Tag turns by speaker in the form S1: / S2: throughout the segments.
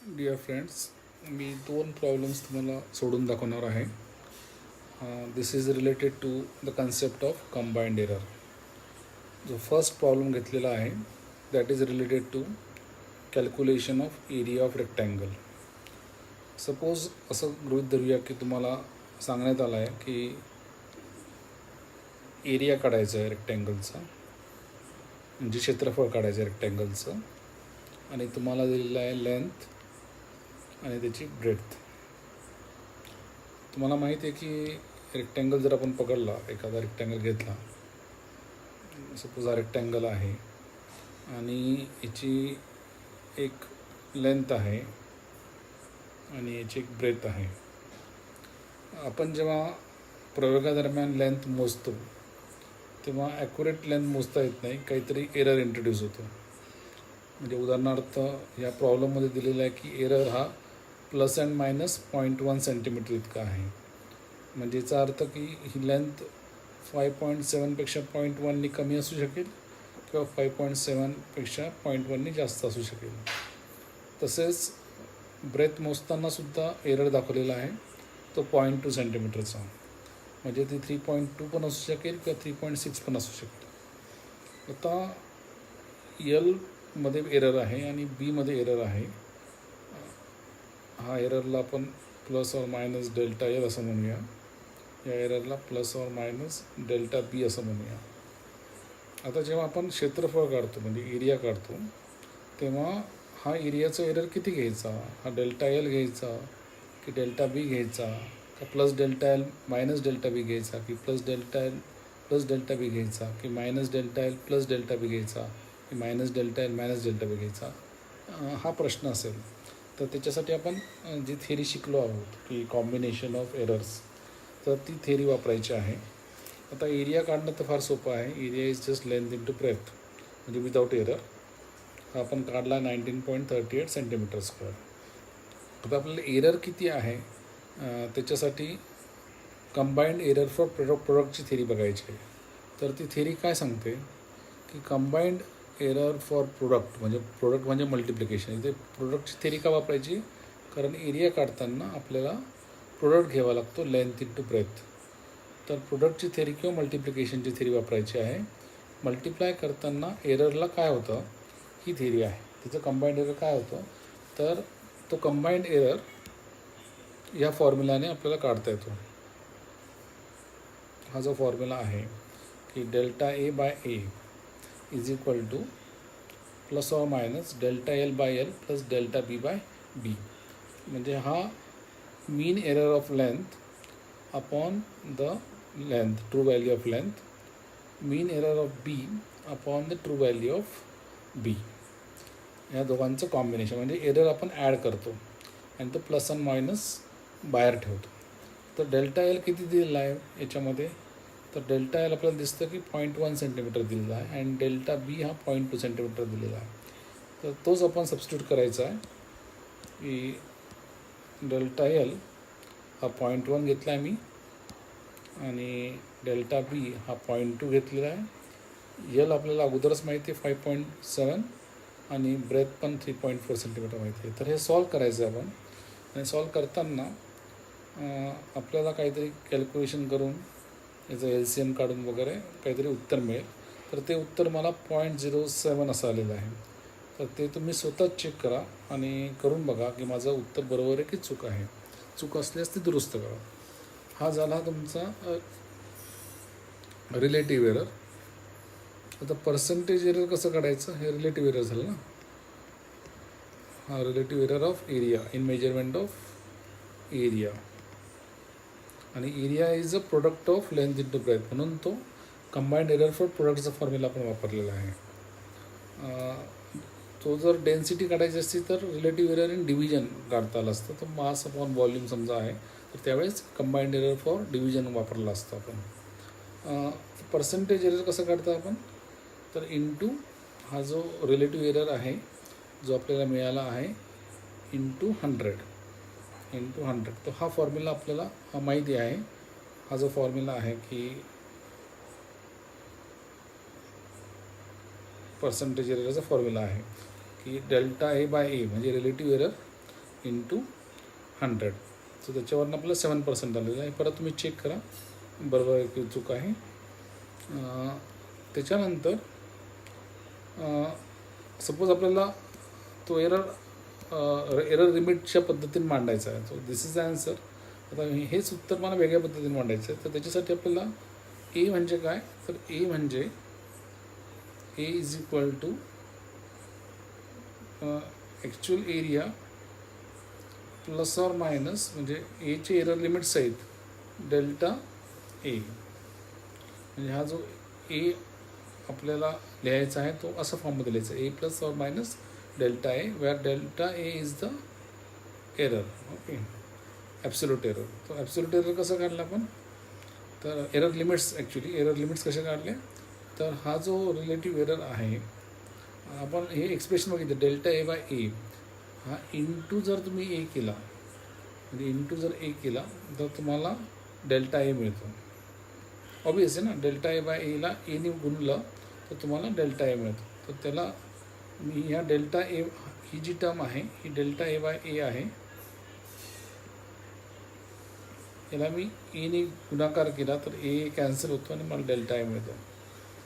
S1: Dear friends, मी दोन problems तुम्हाला सोडून दाखवणार आहे. This is related to the concept of combined error. जो फर्स्ट प्रॉब्लेम घेतलेला आहे that is related to calculation of area of rectangle. सपोज असं गृहीत धरूया की तुम्हाला सांगण्यात आलं आहे की एरिया काढायचा आहे रेक्टँगलचा, म्हणजे क्षेत्रफळ काढायचं आहे रेक्टँगलचं, आणि तुम्हाला दिलेलं आहे लेंथ आणि त्याची ब्रेड्थ. तुम्हाला माहीत आहे की रेक्टँगल जर आपण पकडला, एखादा रेक्टँगल घेतला, सपोज हा रेक्टँगल आहे आणि याची एक लेंथ आहे आणि याची एक ब्रेथ आहे. आपण जेव्हा प्रयोगादरम्यान लेंथ मोजतो तेव्हा ॲक्युरेट लेंथ मोजता येत नाही, काहीतरी एरर इंट्रोड्यूस होतो. म्हणजे उदाहरणार्थ या प्रॉब्लेममध्ये दिलेलं आहे की एरर हा ±0.1 सेंटीमीटर इतका आहे. म्हणजे याचा अर्थ की ही लेंथ 5.7पेक्षा 0.1नी कमी असू शकेल किंवा 5.7पेक्षा 0.1नी जास्त असू शकेल. तसेच ब्रेथ मोजतानासुद्धा एरर दाखवलेला आहे, तो 0.2 सेंटीमीटरचा. म्हणजे ती 3.2 पण असू शकेल किंवा 3.6 पण असू शकेल. आता एलमध्ये एरर आहे आणि बीमध्ये एरर आहे. हा एररला आपण ±Δ L असं म्हणूया, या एररला ±ΔB असं म्हणूया. आता जेव्हा आपण क्षेत्रफळ काढतो म्हणजे एरिया काढतो तेव्हा हा एरियाचा एरर किती घ्यायचा? हा ΔL घ्यायचा की ΔB घ्यायचा, का +ΔL -ΔB घ्यायचा, की +ΔL +ΔB घ्यायचा, की -ΔL +ΔB घ्यायचा, की -ΔL -ΔB घ्यायचा, हा प्रश्न असेल. तर त्याच्यासाठी आपण जी थेरी शिकलो आहोत की कॉम्बिनेशन ऑफ एरर्स, तर ती थेरी वापरायची आहे. आता एरिया काढणं तर फार सोपं आहे. Area is just length into breath, म्हणजे विदाऊट एरर. हा आपण काढला 19.38 सेंटीमीटर स्क्वेअर. आता आपल्याला एरर किती आहे त्याच्यासाठी कंबाईंड एरर फॉर प्रोडक्टची थेरी बघायची आहे. तर ती थेरी काय सांगते की कंबाईंड एरर फॉर प्रोडक्ट म्हणजे मल्टिप्लिकेशन. इथे प्रोडक्टची थेरी का वापरायची? कारण एरिया काढताना आपल्याला प्रोडक्ट घ्यावा लागतो लेंथ इंटू ब्रेथ. तर प्रोडक्टची थेरी किंवा मल्टिप्लिकेशनची थेरी वापरायची आहे. मल्टिप्लाय करताना एररला काय होतं ही थेरी आहे. तिचं कंबाईंड एरर काय होतं, तर तो कंबाईंड एरर या फॉर्म्युलाने आपल्याला काढता येतो. हा जो फॉर्म्युला आहे की ΔA/A is equal to ±ΔL/L plus ΔB/B. म्हणजे हा mean error of length upon the length, true value of length, mean error of B upon the true value of B. या दोघांचं कॉम्बिनेशन म्हणजे एरर आपण add करतो आणि तो plus आणि मायनस बाहेर ठेवतो. तर ΔL किती दिलेला आहे याच्यामध्ये? तर ΔL आपल्याला दिसतं की 0.1 सेंटीमीटर दिलेला आहे आणि ΔB हा 0.2 सेंटीमीटर दिलेला आहे. तर तोच आपण सबस्टिट्यूट करायचा आहे की ΔL हा 0.1 घेतला आहे मी आणि ΔB हा 0.2 घेतलेला आहे. L आपल्याला अगोदरच माहिती आहे 5.7 आणि ब्रेथ पण 3.4 सेंटीमीटर माहिती आहे. तर हे सॉल्व करायचं आहे आपण. आणि सॉल्व करताना आपल्याला काहीतरी कॅल्क्युलेशन करून याचं LCM काढून वगैरे काहीतरी उत्तर मिळेल. तर ते उत्तर मला 0.07 असं आलेलं आहे. तर ते तुम्ही स्वतःच चेक करा आणि करून बघा की माझं उत्तर बरोबर आहे की चूक आहे. चूक असल्यास ती दुरुस्त करा. हा झाला तुमचा रिलेटिव्ह एरर. आता पर्सेंटेज एरर कसं काढायचं? हे रिलेटिव्ह एरर झालं ना. हा relative error of area in measurement of area, आणि area is a product of length into breadth, म्हणून तो कंबाईंड एरर फॉर प्रोडक्टचा फॉर्म्युला आपण वापरलेला आहे. तो जर डेन्सिटी काढायची असती तर रिलेटिव्ह एरर इन डिव्हिजन काढता आलं असतं. तो मास अपॉन व्हॉल्यूम समजा आहे, तर त्यावेळेस कंबाईंड एरर फॉर डिव्हिजन वापरला असतं आपण. पर्सेंटेज एरर कसं काढतो आपण? तर इंटू हा जो रिलेटिव्ह एरर आहे जो आपल्याला मिळाला आहे इंटू 100, तो हा फॉर्म्युला आपल्याला माहिती आहे. हा जो फॉर्म्युला आहे की पर्सेंटेज एररचा फॉर्म्युला आहे की ΔA/A म्हणजे रिलेटिव्ह एरर इंटू 100. सो त्याच्यावरनं आपलं 7% आलेलं आहे. परत तुम्ही चेक करा बरोबर आहे की चूक आहे. त्याच्यानंतर सपोज आपल्याला तो एरर लिमिटच्या पद्धतीने मांडायचा आहे. So this is the answer. आता हेच उत्तर मला वेगळ्या पद्धतीने मांडायचं आहे. तर त्याच्यासाठी आपल्याला ए म्हणजे काय, तर ए म्हणजे A is equal to actual area plus or minus म्हणजे एचे एरर लिमिट्स आहेत डेल्टा ए. म्हणजे हा जो ए आपल्याला लिहायचा आहे तो असा फॉर्ममध्ये लिहायचा A plus or minus delta A, where delta A is the error. Okay, absolute error. तो ॲब्सोल्यूट एरर कसं काढला आपण, तर एरर लिमिट्स कसे काढले, तर हा जो रिलेटिव्ह एरर आहे आपण हे एक्सप्रेशन बघितलं डेल्टा ए बाय ए, हा इंटू जर तुम्ही ए केला म्हणजे इंटू जर ए केला तर तुम्हाला डेल्टा ए मिळतो. ऑब्वियस आहे ना, डेल्टा ए बाय एला एने गुणलं तर तुम्हाला डेल्टा ए मिळतो. तर त्याला मी ह्या delta A he G term आहे ही डेल्टा ए बाय ए आहे, याला मी एने गुणाकार केला तर ए कॅन्सल होतो आणि मला डेल्टा ए मिळतो.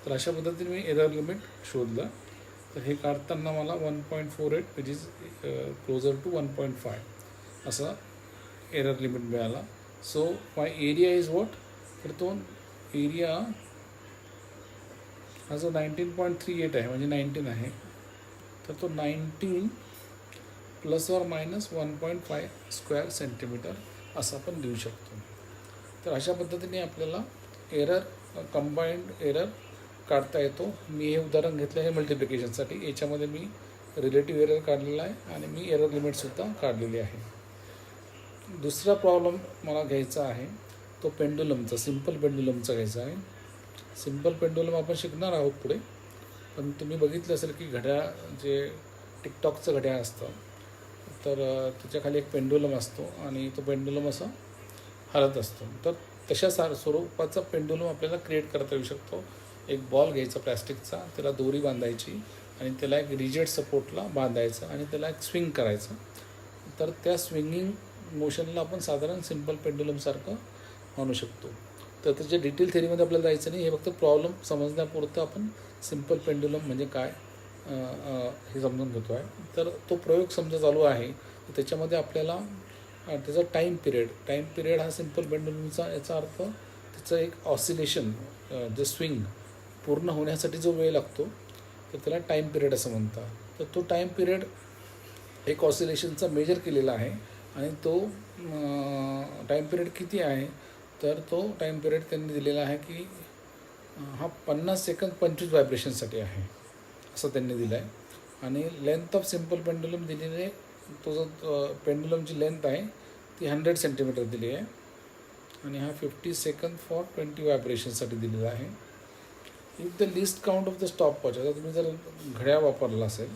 S1: तर अशा पद्धतीने मी एरर लिमिट शोधलं. तर हे काढताना मला 1.48 विच इज क्लोजर टू 1.5 असा एरर लिमिट मिळाला. So my area is what, तर तो एरिया हा जो 19.38 आहे म्हणजे 19 आहे, तर तो 19 plus or minus 1.5 square centimetre असं आपण देऊ शकतो. तर अशा पद्धतीने आपल्याला कंबाईंड एरर काढता येतो. मी हे उदाहरण घेतलं आहे मल्टिप्लिकेशनसाठी. याच्यामध्ये मी रिलेटिव्ह एरर काढलेला आहे आणि मी एरर लिमिटसुद्धा काढलेली आहे. दुसरा प्रॉब्लेम मला घ्यायचा आहे तो पेंडुलमचा, सिम्पल पेंडुलमचा घ्यायचा आहे. सिम्पल पेंडुलम आपण शिकणार आहोत पुढे, पण तुम्ही बघितलं असेल की घड्याळ जे टिकटॉकचं घड्याळ असतं तर त्याच्याखाली एक पेंडुलम असतो आणि तो पेंडुलम असा हलत असतो. तर तशा स्वरूपाचा पेंडुलम आपल्याला क्रिएट करता येऊ शकतो. एक बॉल घ्यायचा प्लॅस्टिकचा, त्याला दोरी बांधायची आणि त्याला एक रिजिड सपोर्टला बांधायचं आणि त्याला एक स्विंग करायचं. तर त्या स्विंगिंग मोशनला आपण साधारण सिम्पल पेंडुलमसारखं म्हणू शकतो. तर त्याच्या डिटेल थेरीमध्ये आपल्याला जायचं नाही, हे फक्त प्रॉब्लेम समजण्यापुरतं आपण सिम्पल पेंडुलम म्हणजे काय हे समजून घेतो आहे. तर तो प्रयोग समजा चालू आहे तर त्याच्यामध्ये आपल्याला त्याचा टाईम पिरियड हा सिम्पल पेंडुलमचा, याचा अर्थ त्याचं एक ऑसिलेशन जे स्विंग पूर्ण होण्यासाठी जो वेळ लागतो तर त्याला टाईम पिरियड असं म्हणतात. तर तो टाईम पिरियड एक ऑसिलेशनचा मेजर केलेला आहे आणि तो टाईम पिरियड किती आहे, तर तो टाईम पिरियड त्यांनी दिलेला आहे की हा 50 सेकंद 25 व्हायब्रेशनसाठी आहे असं त्यांनी दिलं आहे. आणि लेंथ ऑफ सिम्पल पेंडुलम दिलेली आहे, तो जो पेंडुलमची लेंथ आहे ती 100 सेंटीमीटर दिली आहे आणि हा 50 सेकंद फॉर 20 व्हायब्रेशनसाठी दिलेला आहे. If the list count of the stopwatch, आता तुम्ही जर घड्याळ वापरला असेल,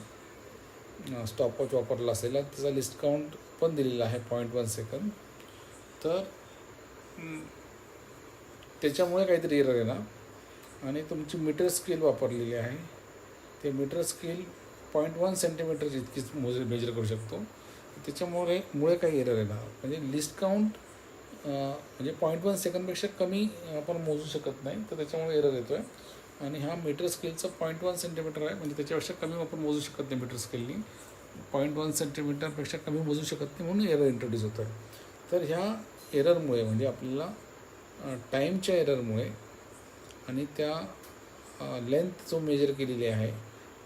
S1: स्टॉपवॉच वापरला असेल, त्याचा लिस्ट काउंट पण दिलेला आहे 0.1 सेकंद, तर त्याच्यामुळे काहीतरी एरर येणार आणि तुमची मीटर स्केल वापरलेली आहे, ते मीटर स्केल 0.1 सेंटीमीटर इतकीच मेजर करू शकतो. त्याच्यामुळे काही एरर येणार. म्हणजे लिस्ट काउंट म्हणजे 0.1 सेकंदपेक्षा कमी आपण मोजू शकत नाही, तर त्याच्यामुळे एरर येतो आहे. आणि हा मीटर स्केलचा 0.1 सेंटीमीटर आहे, म्हणजे त्याच्यापेक्षा कमी आपण मोजू शकत नाही. मीटर स्केलनी 0.1 सेंटीमीटरपेक्षा कमी मोजू शकत नाही, म्हणून एरर इंट्रोड्यूस होतो आहे. तर ह्या एररमुळे म्हणजे आपल्याला टाईमच्या एररमुळे आणि त्या लेंथ जो मेजर केलेली आहे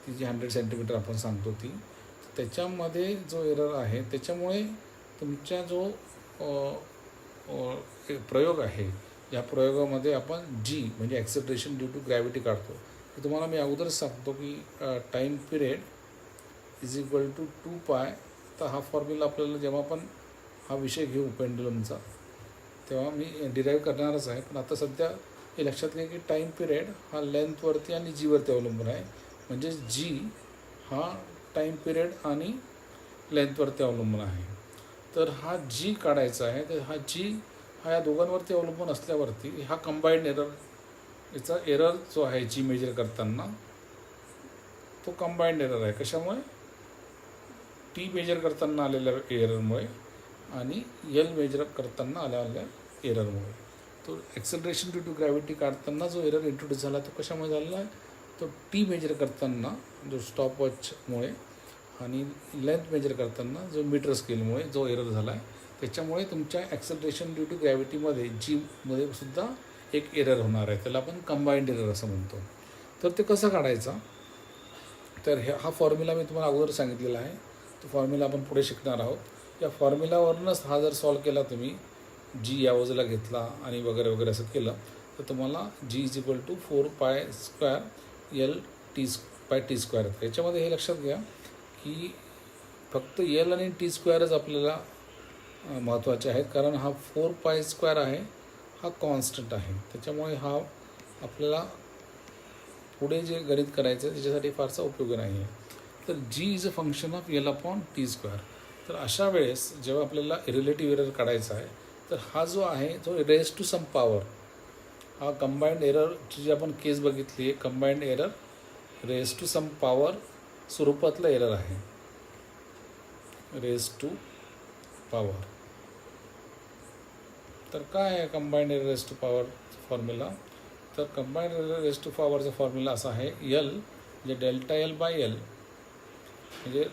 S1: ती जी 100 सेंटीमीटर आपण सांगतो ती, त्याच्यामध्ये जो एरर आहे त्याच्यामुळे तुमचा जो प्रयोग आहे, या प्रयोगामध्ये आपण जी म्हणजे ॲक्सेलरेशन ड्यू टू ग्रॅव्हिटी काढतो. तर तुम्हाला मी अगोदरच सांगतो की time period is equal to 2π. तर हा फॉर्म्युला आपल्याला जेव्हा आपण हा विषय घेऊ पेंडुलमचा तेव्हा मी डिराईव्ह करणारच आहे. पण आता सध्या हे लक्षात घ्या की टाईम पिरियड हा लेंथवरती आणि जीवरती अवलंबून आहे. म्हणजे जी हा टाईम पिरियड आणि लेंथवरती अवलंबून आहे. तर हा जी काढायचा आहे, तर हा जी हा या दोघांवरती अवलंबून असल्यावरती हा कंबाईंड एरर, याचा एरर जो आहे जी मेजर करताना तो कंबाईंड एरर आहे. कशामुळे, टी मेजर करताना आलेल्या एररमुळे आणि एल मेजर करताना आलेल्या एररमुळे. तो ॲक्सेलरेशन ड्यू टू ग्रॅव्हिटी काढताना जो एरर इंट्रोड्यूस झाला तो कशामुळे झालेला आहे, तो टी मेजर करताना जो स्टॉपवॉचमुळे आणि लेंथ मेजर करताना जो मीटर स्केलमुळे जो एरर झाला आहे त्याच्यामुळे तुमच्या ॲक्सेलरेशन ड्यू टू ग्रॅव्हिटीमध्ये जीमध्ये सुद्धा एक एरर होणार आहे. त्याला आपण कंबाईंड एरर असं म्हणतो. तर ते कसं काढायचा, तर हा फॉर्म्युला मी तुम्हाला अगोदर सांगितलेला आहे. तो फॉर्म्युला आपण पुढे शिकणार आहोत. या फॉर्म्युलावरूनच हा जर सॉल्व केला तुम्ही, जी या बाजूला घेतला आणि वगैरे वगैरे असं केलं तर तुम्हाला G is equal to 4π² L T square. याच्यामध्ये हे लक्षात घ्या की फक्त एल आणि टी स्क्वेअरच आपल्याला महत्त्वाचे आहेत, कारण हा 4π² आहे, हा कॉन्स्टंट आहे. त्याच्यामुळे हा आपल्याला पुढे जे गणित करायचं आहे त्याच्यासाठी फारसा उपयोग नाही आहे. तर G is a function of L upon T square. तर अशा वेळेस जेव्हा आपल्याला रिलेटिव्ह एरर काढायचा आहे तर हा जो आहे तो रेज टू सम पॉवर, हा कंबाईंड एररची जी आपण केस बघितली आहे, combined error raise to some power स्वरूपातलं एरर आहे. Raise to power. तर काय आहे combined error raise to power formula, तर कंबाईंड एरर रेज टू पॉवरचा फॉर्म्युला असा आहे, एल म्हणजे डेल्टा एल बाय एल म्हणजे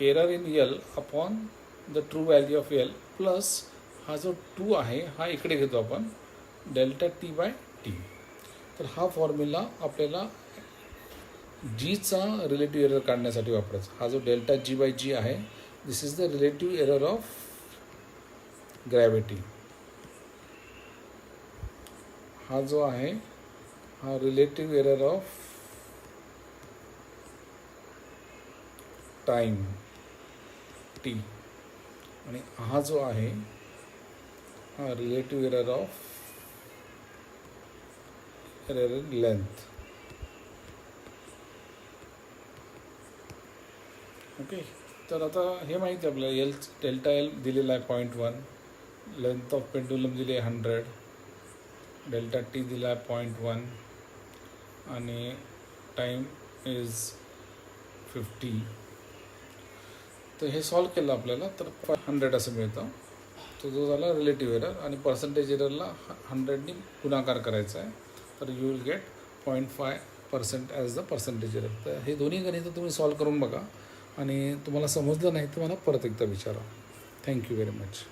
S1: error in L upon the true value of L plus हा जो 2 आहे हा इकडे घेतो आपण डेल्टा टी बाय टी. तर हा फॉर्म्युला आपल्याला जीचा रिलेटिव्ह एरर काढण्यासाठी वापरायचा. हा जो डेल्टा जी बाय जी आहे, this is the relative error of gravity. हा जो आहे हा relative error of time T आणि हा जो आहे हा relative error of error length. Okay. तर आता हे माहिती आहे आपल्याला, डेल्टा एल दिलेला आहे 0.1, लेंथ ऑफ पेंडुलम दिली आहे 100, डेल्टा टी दिला आहे 0.1 आणि टाईम इज 50. तर हे सॉल्व केलं आपल्याला तर 100 असं मिळतं. तो जो झाला रिलेटिव्ह एरर आणि पर्सेंटेज एररला 100ने गुणाकार करायचा आहे, तर you will get 0.5% as the percentage error. तर हे दोन्ही गणितं तुम्ही सॉल्व करून बघा आणि तुम्हाला समजलं नाही तर मला परत एकदा विचारा. Thank you very much.